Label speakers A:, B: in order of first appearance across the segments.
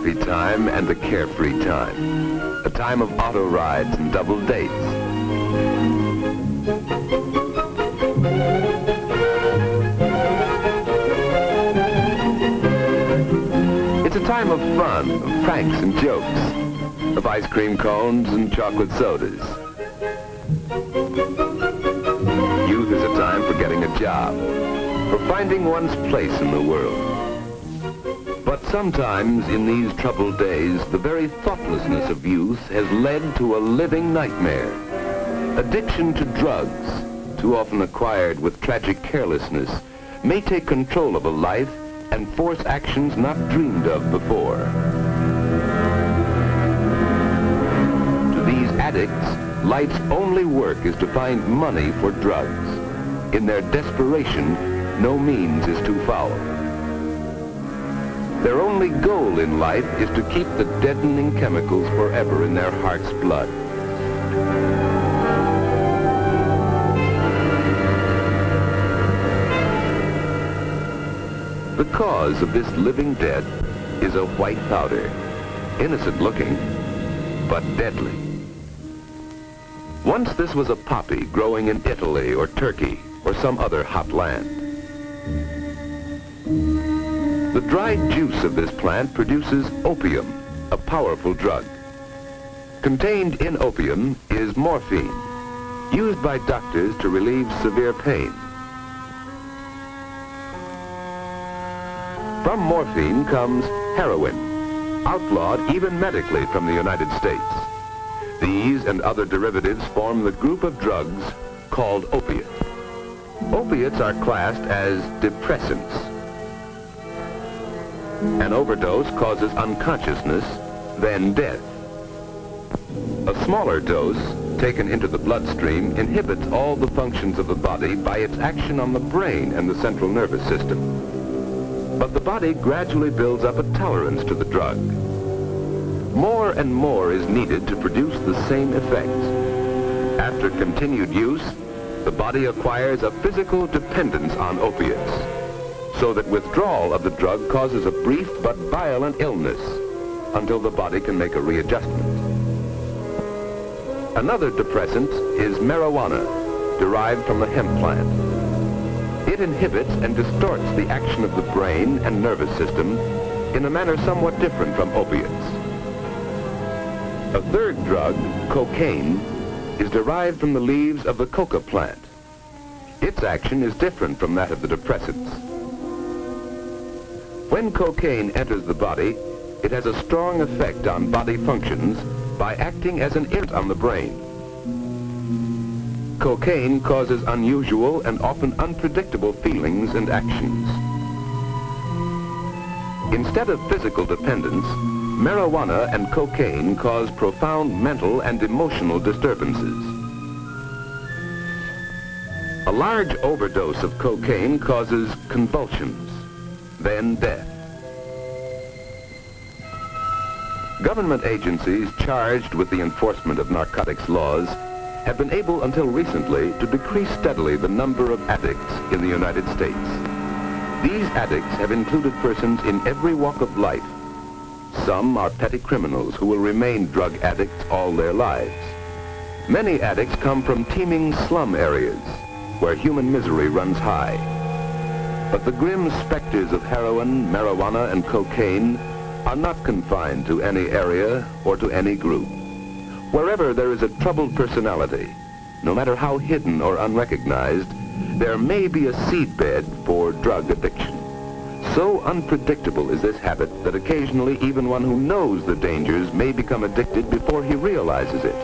A: happy time and a carefree time. A time of auto rides and double dates. It's a time of fun, of pranks and jokes, of ice cream cones and chocolate sodas. Youth is a time for getting a job, for finding one's place in the world. But sometimes in these troubled days, the very thoughtlessness of youth has led to a living nightmare. Addiction to drugs, too often acquired with tragic carelessness, may take control of a life and force actions not dreamed of before. To these addicts, life's only work is to find money for drugs. In their desperation, no means is too foul. Their only goal in life is to keep the deadening chemicals forever in their heart's blood. The cause of this living death is a white powder, innocent looking, but deadly. Once this was a poppy growing in Italy or Turkey or some other hot land. The dried juice of this plant produces opium, a powerful drug. Contained in opium is morphine, used by doctors to relieve severe pain. From morphine comes heroin, outlawed even medically from the United States. These and other derivatives form the group of drugs called opiates. Opiates are classed as depressants. An overdose causes unconsciousness, then death. A smaller dose, taken into the bloodstream, inhibits all the functions of the body by its action on the brain and the central nervous system. But the body gradually builds up a tolerance to the drug. More and more is needed to produce the same effects. After continued use, the body acquires a physical dependence on opiates, so that withdrawal of the drug causes a brief but violent illness until the body can make a readjustment. Another depressant is marijuana, derived from the hemp plant. It inhibits and distorts the action of the brain and nervous system in a manner somewhat different from opiates. A third drug, cocaine, is derived from the leaves of the coca plant. Its action is different from that of the depressants. When cocaine enters the body, it has a strong effect on body functions by acting as an irritant on the brain. Cocaine causes unusual and often unpredictable feelings and actions. Instead of physical dependence, marijuana and cocaine cause profound mental and emotional disturbances. A large overdose of cocaine causes convulsions, then death. Government agencies charged with the enforcement of narcotics laws have been able until recently to decrease steadily the number of addicts in the United States. These addicts have included persons in every walk of life. Some are petty criminals who will remain drug addicts all their lives. Many addicts come from teeming slum areas where human misery runs high. But the grim specters of heroin, marijuana, and cocaine are not confined to any area or to any group. Wherever there is a troubled personality, no matter how hidden or unrecognized, there may be a seedbed for drug addiction. So unpredictable is this habit that occasionally even one who knows the dangers may become addicted before he realizes it.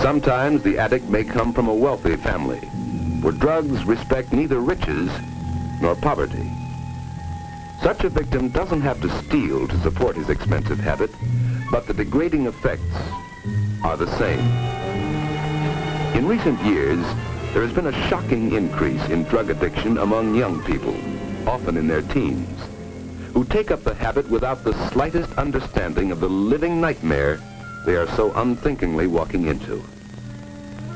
A: Sometimes the addict may come from a wealthy family, where drugs respect neither riches nor poverty. Such a victim doesn't have to steal to support his expensive habit, but the degrading effects are the same. In recent years, there has been a shocking increase in drug addiction among young people, often in their teens, who take up the habit without the slightest understanding of the living nightmare they are so unthinkingly walking into.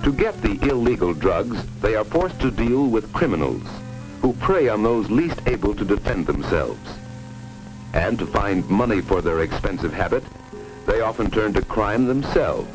A: To get the illegal drugs, they are forced to deal with criminals who prey on those least able to defend themselves. And to find money for their expensive habit, they often turn to crime themselves.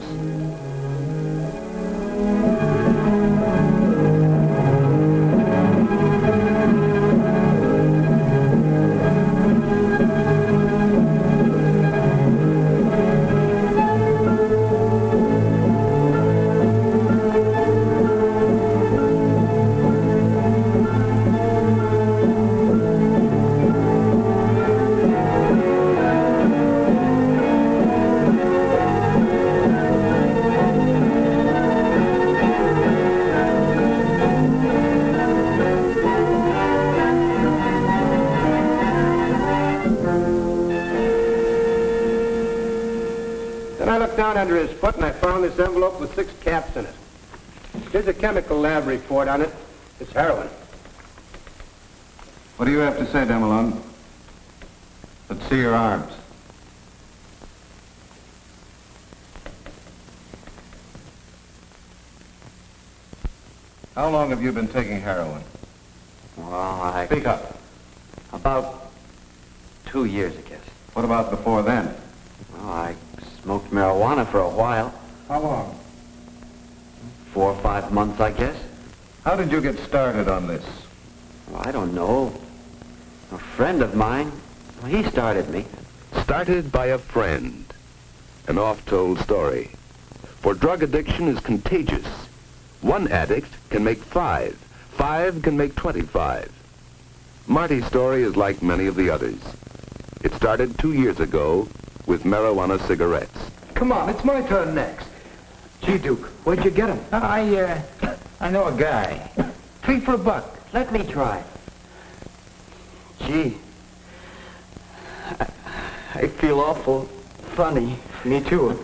B: Down under his foot, and I found this envelope with 6 caps in it. There's a chemical lab report on it. It's heroin.
C: What do you have to say, Malone? Let's see your arms. How long have you been taking heroin?
D: Well,
C: Speak up.
D: About 2 years, I guess.
C: What about before then?
D: Well, I smoked marijuana for a while.
C: How long?
D: 4 or 5 months, I guess.
C: How did you get started on this?
D: Well, I don't know. A friend of mine, well, he started me.
A: Started by a friend. An oft-told story. For drug addiction is contagious. One addict can make 5. 5 can make 25. Marty's story is like many of the others. It started 2 years ago with marijuana cigarettes.
B: Come on, it's my turn next. Gee, Duke, where'd you get him?
E: I know a guy.
B: 3 for $1.
D: Let me try. Gee, I feel awful funny.
B: Me too.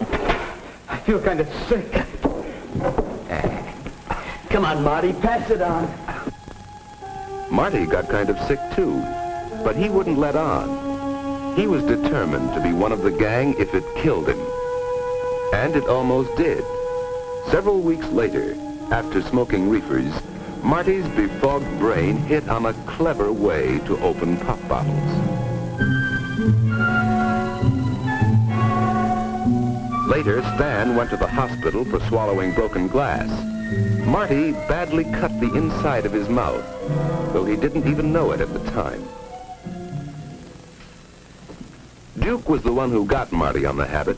B: I feel kind of sick.
D: Come on, Marty, pass it on.
A: Marty got kind of sick too, but he wouldn't let on. He was determined to be one of the gang if it killed him. And it almost did. Several weeks later, after smoking reefers, Marty's befogged brain hit on a clever way to open pop bottles. Later, Stan went to the hospital for swallowing broken glass. Marty badly cut the inside of his mouth, though he didn't even know it at the time. Duke was the one who got Marty on the habit.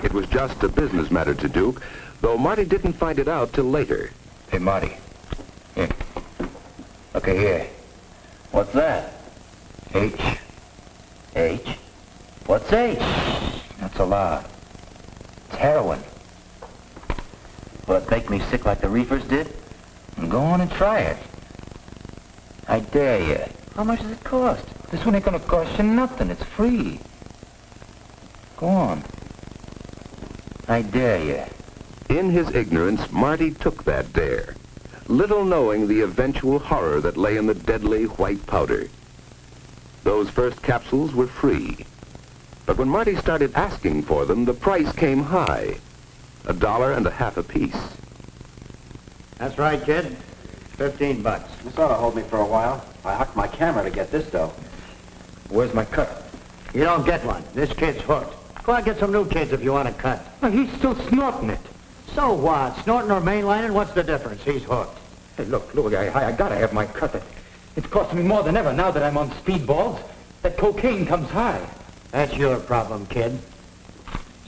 A: It was just a business matter to Duke, though Marty didn't find it out till later.
C: Hey, Marty. Here. Okay, here.
D: What's that?
C: H.
D: H? What's H?
C: That's a lot. It's heroin.
D: Will it make me sick like the reefers did?
C: Go on and try it. I dare you.
D: How much does it cost?
C: This one ain't gonna cost you nothing. It's free. Go on. I dare you.
A: In his ignorance, Marty took that dare, little knowing the eventual horror that lay in the deadly white powder. Those first capsules were free. But when Marty started asking for them, the price came high. $1.50 apiece.
D: That's right, kid. $15. This ought to hold me for a while. I hocked my camera to get this dough.
C: Where's my cut?
D: You don't get one. This kid's hooked. Go out and get some new kids if you want to cut.
B: He's still snorting it.
D: So what? Snorting or mainlining? What's the difference? He's hooked.
E: Hey, look, I gotta have my cut. It's costing me more than ever now that I'm on speedballs. That cocaine comes high.
D: That's your problem, kid.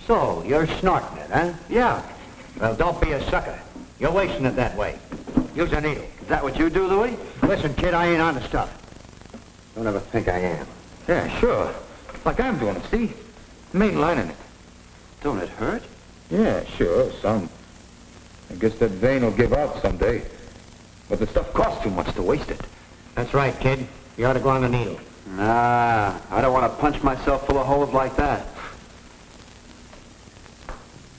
D: So, you're snorting it, huh?
E: Yeah.
D: Well, don't be a sucker. You're wasting it that way. Use a needle. Is that what you do, Louis? Listen, kid, I ain't on the stuff. Don't ever think I am.
E: Yeah, sure. Like I'm doing it, see? Mainlining it.
D: Don't it hurt?
E: Yeah, sure, some. I guess that vein will give out someday. But the stuff costs too much to waste it.
D: That's right, kid. You ought to go on the needle. Nah, I don't want to punch myself full of holes like that.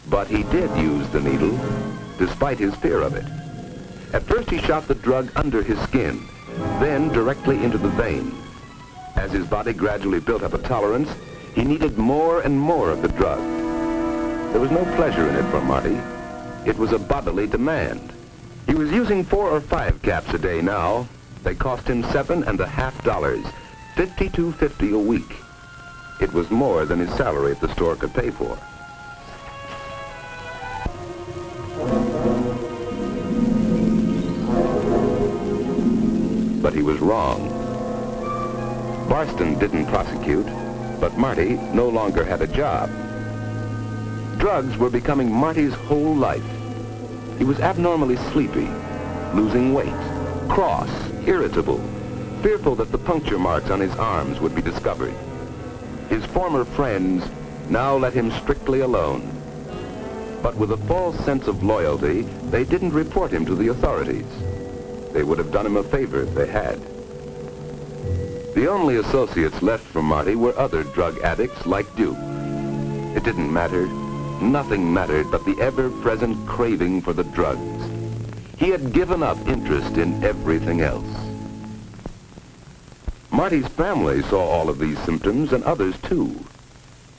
A: But he did use the needle, despite his fear of it. At first he shot the drug under his skin, then directly into the vein. As his body gradually built up a tolerance, he needed more and more of the drug. There was no pleasure in it for Marty. It was a bodily demand. He was using 4 or 5 caps a day now, They cost him $7.50, $52.50 a week. It was more than his salary at the store could pay for. But he was wrong. Barston didn't prosecute, but Marty no longer had a job. Drugs were becoming Marty's whole life. He was abnormally sleepy, losing weight, cross, irritable, fearful that the puncture marks on his arms would be discovered. His former friends now let him strictly alone. But with a false sense of loyalty, they didn't report him to the authorities. They would have done him a favor if they had. The only associates left for Marty were other drug addicts like Duke. It didn't matter. Nothing mattered but the ever-present craving for the drugs. He had given up interest in everything else. Marty's family saw all of these symptoms, and others too,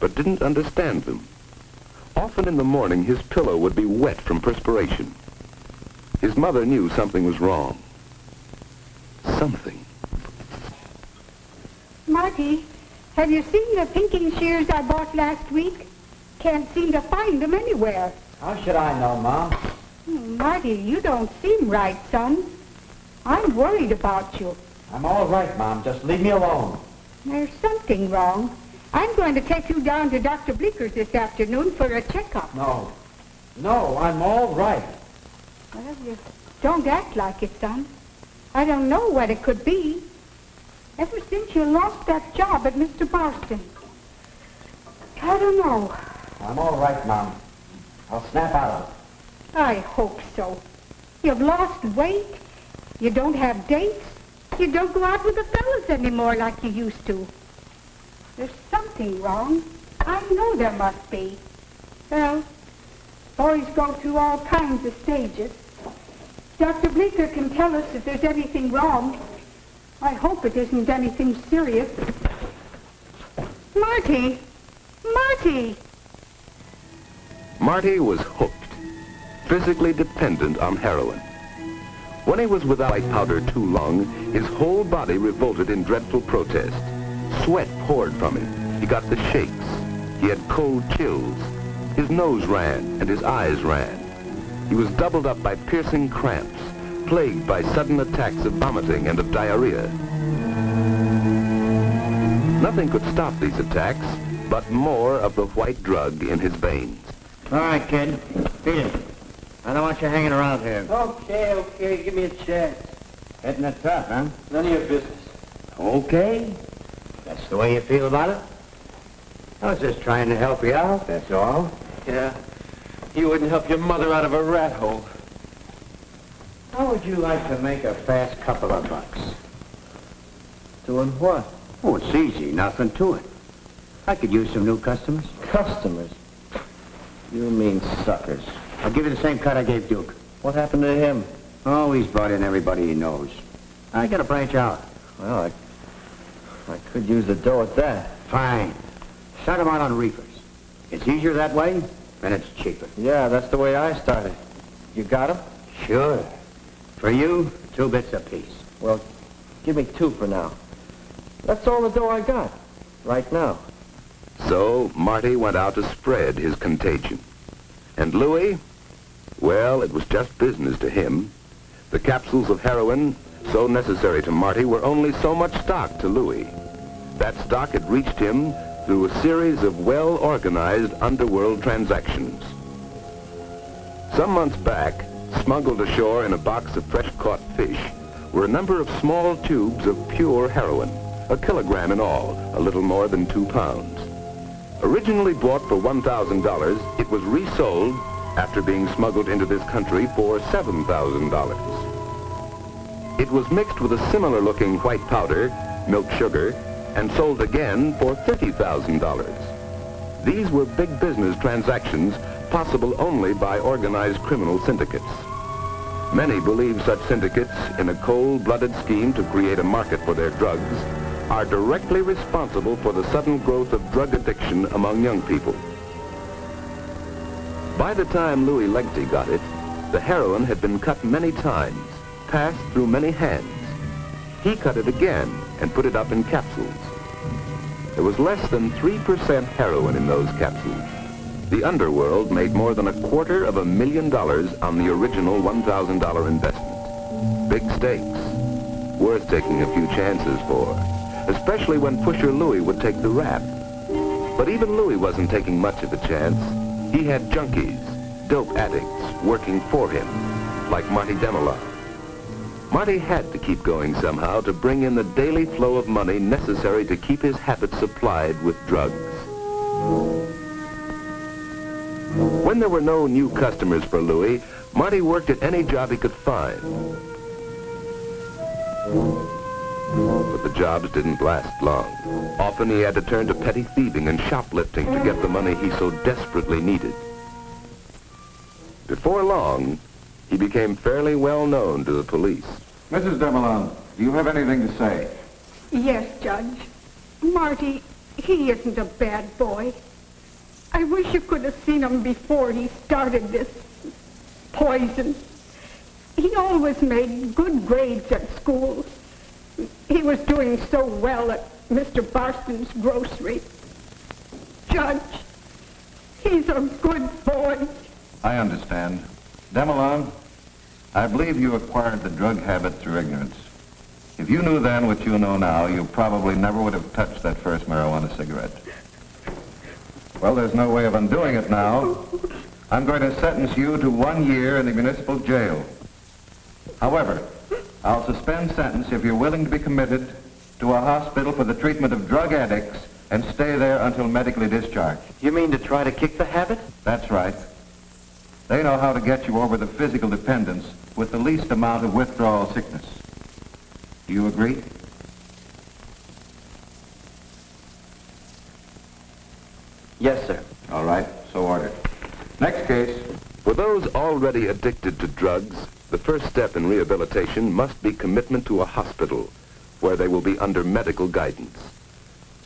A: but didn't understand them. Often in the morning, his pillow would be wet from perspiration. His mother knew something was wrong. Something.
F: Marty, have you seen the pinking shears I bought last week? Can't seem to find them anywhere.
D: How should I know, Mom?
F: Marty, you don't seem right, son. I'm worried about you.
D: I'm all right, Mom. Just leave me alone.
F: There's something wrong. I'm going to take you down to Dr. Bleeker's this afternoon for a checkup.
D: No. No, I'm all right.
F: Well, you don't act like it, son. I don't know what it could be. Ever since you lost that job at Mr. Barston. I don't know.
D: I'm all right, Mom. I'll snap out of it.
F: I hope so. You've lost weight. You don't have dates. You don't go out with the fellas anymore like you used to. There's something wrong. I know there must be. Well, boys go through all kinds of stages. Dr. Bleeker can tell us if there's anything wrong. I hope it isn't anything serious. Marty! Marty!
A: Marty was hooked, physically dependent on heroin. When he was without white powder too long, his whole body revolted in dreadful protest. Sweat poured from him. He got the shakes. He had cold chills. His nose ran and his eyes ran. He was doubled up by piercing cramps, plagued by sudden attacks of vomiting and of diarrhea. Nothing could stop these attacks but more of the white drug in his veins.
D: All right, kid. Beat it. I don't want you hanging around here.
B: Okay. Give me a chance.
D: Hitting it tough, huh?
B: None of your business.
D: Okay. That's the way you feel about it? I was just trying to help you out, that's all.
B: Yeah. You wouldn't help your mother out of a rat hole.
D: How would you like to make a fast couple of bucks?
C: Doing what?
D: Oh, it's easy. Nothing to it. I could use some new customers.
C: Customers? You mean suckers.
D: I'll give you the same cut I gave Duke.
C: What happened to him?
D: Oh, he's brought in everybody he knows. I gotta branch out.
C: Well, I could use the dough at that.
D: Fine. Start him out on reefers. It's easier that way, and it's cheaper.
C: Yeah, that's the way I started. You got him?
D: Sure. For you, 2 bits apiece.
C: Well, give me 2 for now. That's all the dough I got, right now.
A: So Marty went out to spread his contagion. And Louis, well, it was just business to him. The capsules of heroin, so necessary to Marty, were only so much stock to Louis. That stock had reached him through a series of well-organized underworld transactions. Some months back, smuggled ashore in a box of fresh-caught fish, were a number of small tubes of pure heroin, 1 kilogram in all, a little more than 2 pounds. Originally bought for $1,000, it was resold after being smuggled into this country for $7,000. It was mixed with a similar-looking white powder, milk sugar, and sold again for $30,000. These were big business transactions possible only by organized criminal syndicates. Many believe such syndicates, in a cold-blooded scheme to create a market for their drugs, are directly responsible for the sudden growth of drug addiction among young people. By the time Louis Legty got it, the heroin had been cut many times, passed through many hands. he cut it again and put it up in capsules. There was less than 3% heroin in those capsules. The underworld made more than $250,000 on the original $1,000 investment. Big stakes, worth taking a few chances for, especially when Pusher Louie would take the rap. But even Louie wasn't taking much of a chance. He had junkies, dope addicts, working for him, like Marty Malone. Marty had to keep going somehow to bring in the daily flow of money necessary to keep his habit supplied with drugs. When there were no new customers for Louie, Marty worked at any job he could find. But the jobs didn't last long. Often he had to turn to petty thieving and shoplifting to get the money he so desperately needed. Before long, he became fairly well known to the police.
E: Mrs. Malone, do you have anything to say?
F: Yes, Judge. Marty, he isn't a bad boy. I wish you could have seen him before he started this poison. He always made good grades at school. He was doing so well at Mr. Barston's grocery. Judge, he's a good boy.
E: I understand. Demalon, I believe you acquired the drug habit through ignorance. If you knew then what you know now, you probably never would have touched that first marijuana cigarette. Well, there's no way of undoing it now. I'm going to sentence you to 1 year in the municipal jail. However, I'll suspend sentence if you're willing to be committed to a hospital for the treatment of drug addicts and stay there until medically discharged.
D: You mean to try to kick the habit?
E: That's right. They know how to get you over the physical dependence with the least amount of withdrawal sickness. Do you agree?
D: Yes, sir.
E: All right, so ordered. Next case.
A: For those already addicted to drugs, the first step in rehabilitation must be commitment to a hospital where they will be under medical guidance.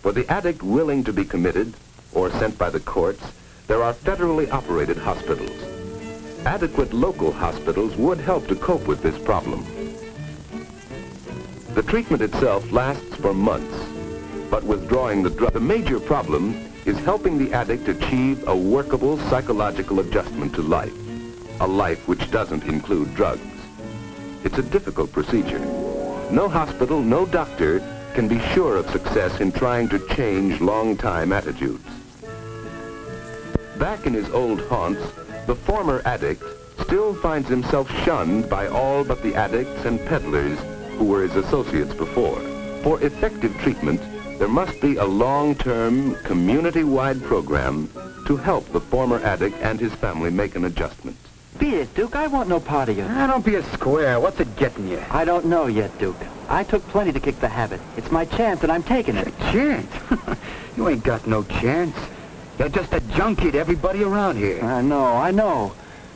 A: For the addict willing to be committed or sent by the courts, there are federally operated hospitals. Adequate local hospitals would help to cope with this problem. The treatment itself lasts for months, but withdrawing the drug, the major problem is helping the addict achieve a workable psychological adjustment to life, a life which doesn't include drugs. It's a difficult procedure. No hospital, no doctor can be sure of success in trying to change long-time attitudes. Back in his old haunts, the former addict still finds himself shunned by all but the addicts and peddlers who were his associates before. For effective treatment, there must be a long-term, community-wide program to help the former addict and his family make an adjustment.
D: Beat it, Duke. I want no part of you.
C: Don't be a square. What's it getting you?
D: I don't know yet, Duke. I took plenty to kick the habit. It's my chance, and I'm taking it.
C: Chance? You ain't got no chance. You're just a junkie to everybody around here.
D: I know.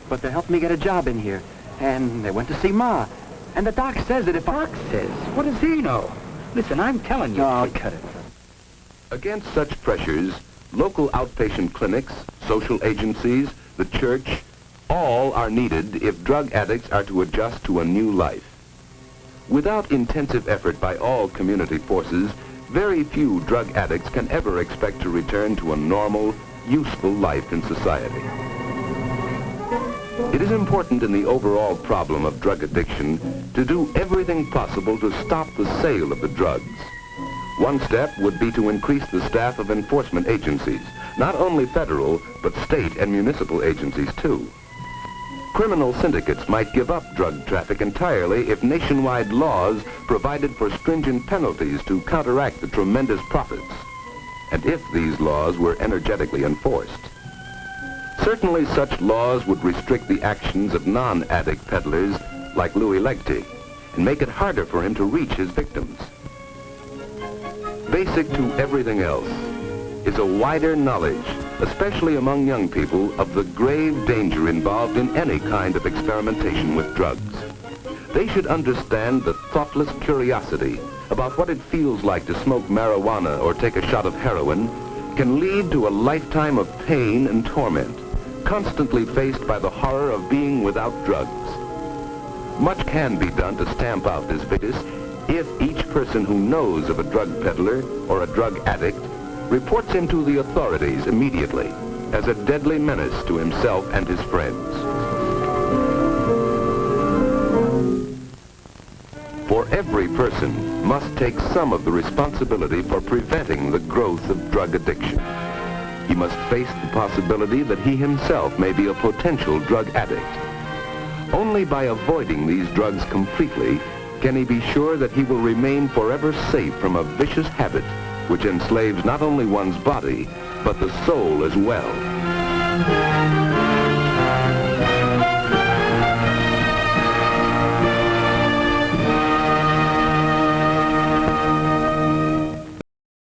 D: But they helped me get a job in here. And they went to see Ma. And the doc says that if I...
C: Doc says? What does he know? Listen, I'm telling you.
D: No, cut it.
A: Against such pressures, local outpatient clinics, social agencies, the church, all are needed if drug addicts are to adjust to a new life. Without intensive effort by all community forces, very few drug addicts can ever expect to return to a normal, useful life in society. It is important in the overall problem of drug addiction to do everything possible to stop the sale of the drugs. One step would be to increase the staff of enforcement agencies, not only federal, but state and municipal agencies too. Criminal syndicates might give up drug traffic entirely if nationwide laws provided for stringent penalties to counteract the tremendous profits, and if these laws were energetically enforced. Certainly such laws would restrict the actions of non-addict peddlers like Louie Legty and make it harder for him to reach his victims. Basic to everything else is a wider knowledge, especially among young people, of the grave danger involved in any kind of experimentation with drugs. They should understand the thoughtless curiosity about what it feels like to smoke marijuana or take a shot of heroin can lead to a lifetime of pain and torment, constantly faced by the horror of being without drugs. Much can be done to stamp out this vicious if each person who knows of a drug peddler or a drug addict reports him to the authorities immediately as a deadly menace to himself and his friends. For every person must take some of the responsibility for preventing the growth of drug addiction. He must face the possibility that he himself may be a potential drug addict. Only by avoiding these drugs completely can he be sure that he will remain forever safe from a vicious habit which enslaves not only one's body, but the soul as well.